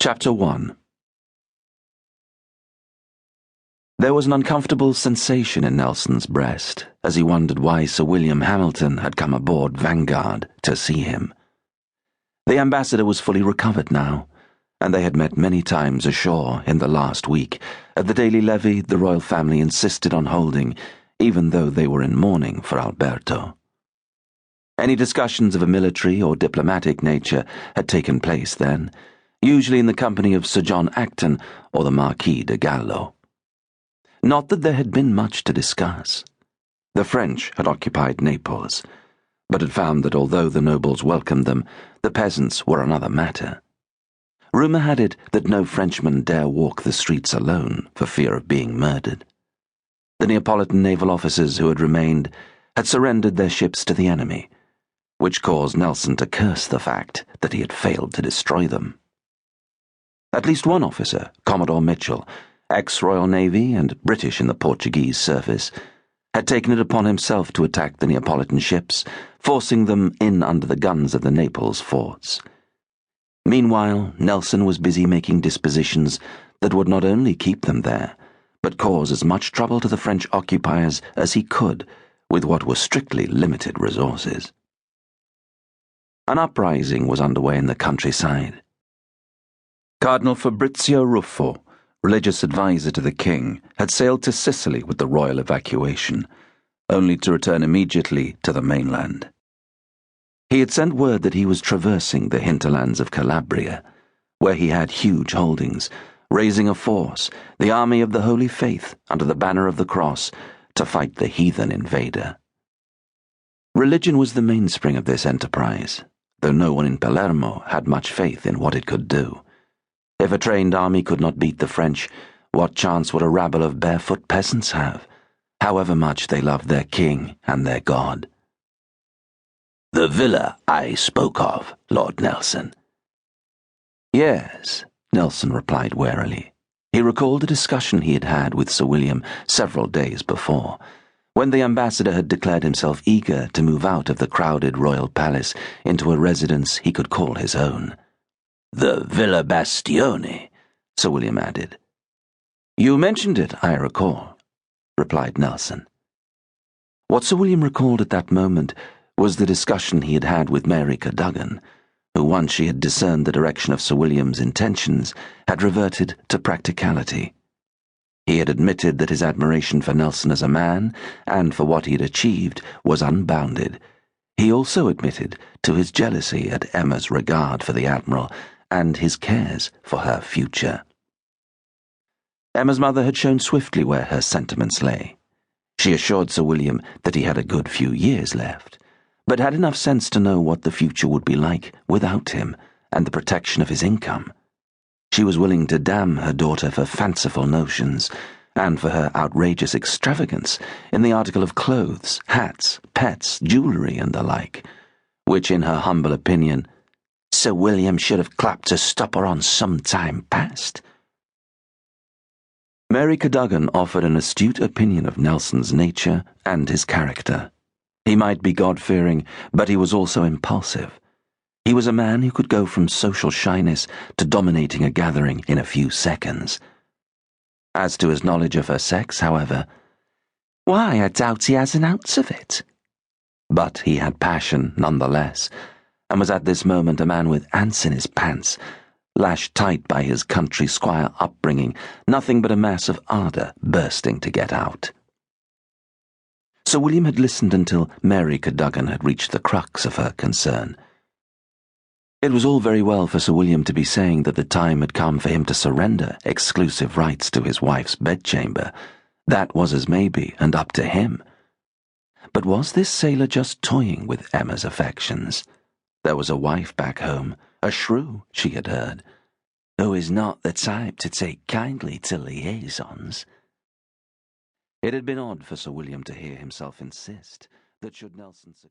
Chapter 1. There was an uncomfortable sensation in Nelson's breast as he wondered why Sir William Hamilton had come aboard Vanguard to see him. The ambassador was fully recovered now, and they had met many times ashore in the last week. At the daily levee the royal family insisted on holding, even though they were in mourning for Alberto. Any discussions of a military or diplomatic nature had taken place then, usually in the company of Sir John Acton or the Marquis de Gallo. Not that there had been much to discuss. The French had occupied Naples, but had found that although the nobles welcomed them, the peasants were another matter. Rumour had it that no Frenchman dare walk the streets alone for fear of being murdered. The Neapolitan naval officers who had remained had surrendered their ships to the enemy, which caused Nelson to curse the fact that he had failed to destroy them. At least one officer, Commodore Mitchell, ex-Royal Navy and British in the Portuguese service, had taken it upon himself to attack the Neapolitan ships, forcing them in under the guns of the Naples forts. Meanwhile, Nelson was busy making dispositions that would not only keep them there, but cause as much trouble to the French occupiers as he could with what were strictly limited resources. An uprising was underway in the countryside. Cardinal Fabrizio Ruffo, religious advisor to the king, had sailed to Sicily with the royal evacuation, only to return immediately to the mainland. He had sent word that he was traversing the hinterlands of Calabria, where he had huge holdings, raising a force, the army of the Holy Faith, under the banner of the cross, to fight the heathen invader. Religion was the mainspring of this enterprise, though no one in Palermo had much faith in what it could do. If a trained army could not beat the French, what chance would a rabble of barefoot peasants have, however much they loved their king and their God? "The villa I spoke of, Lord Nelson." "Yes," Nelson replied warily. He recalled a discussion he had had with Sir William several days before, when the ambassador had declared himself eager to move out of the crowded royal palace into a residence he could call his own. "The Villa Bastione," Sir William added. "You mentioned it, I recall," replied Nelson. What Sir William recalled at that moment was the discussion he had had with Mary Cadogan, who, once she had discerned the direction of Sir William's intentions, had reverted to practicality. He had admitted that his admiration for Nelson as a man, and for what he had achieved, was unbounded. He also admitted to his jealousy at Emma's regard for the Admiral, and his cares for her future. Emma's mother had shown swiftly where her sentiments lay. She assured Sir William that he had a good few years left, but had enough sense to know what the future would be like without him and the protection of his income. She was willing to damn her daughter for fanciful notions, and for her outrageous extravagance in the article of clothes, hats, pets, jewellery, and the like, which, in her humble opinion, Sir William should have clapped a stopper on some time past. Mary Cadogan offered an astute opinion of Nelson's nature and his character. He might be God-fearing, but he was also impulsive. He was a man who could go from social shyness to dominating a gathering in a few seconds. As to his knowledge of her sex, however, why, I doubt he has an ounce of it. But he had passion nonetheless, and was at this moment a man with ants in his pants, lashed tight by his country squire upbringing, nothing but a mass of ardour bursting to get out. Sir William had listened until Mary Cadogan had reached the crux of her concern. It was all very well for Sir William to be saying that the time had come for him to surrender exclusive rights to his wife's bedchamber. That was as maybe, and up to him. But was this sailor just toying with Emma's affections? There was a wife back home, a shrew, she had heard, who is not the type to take kindly to liaisons. It had been odd for Sir William to hear himself insist that should Nelson succumb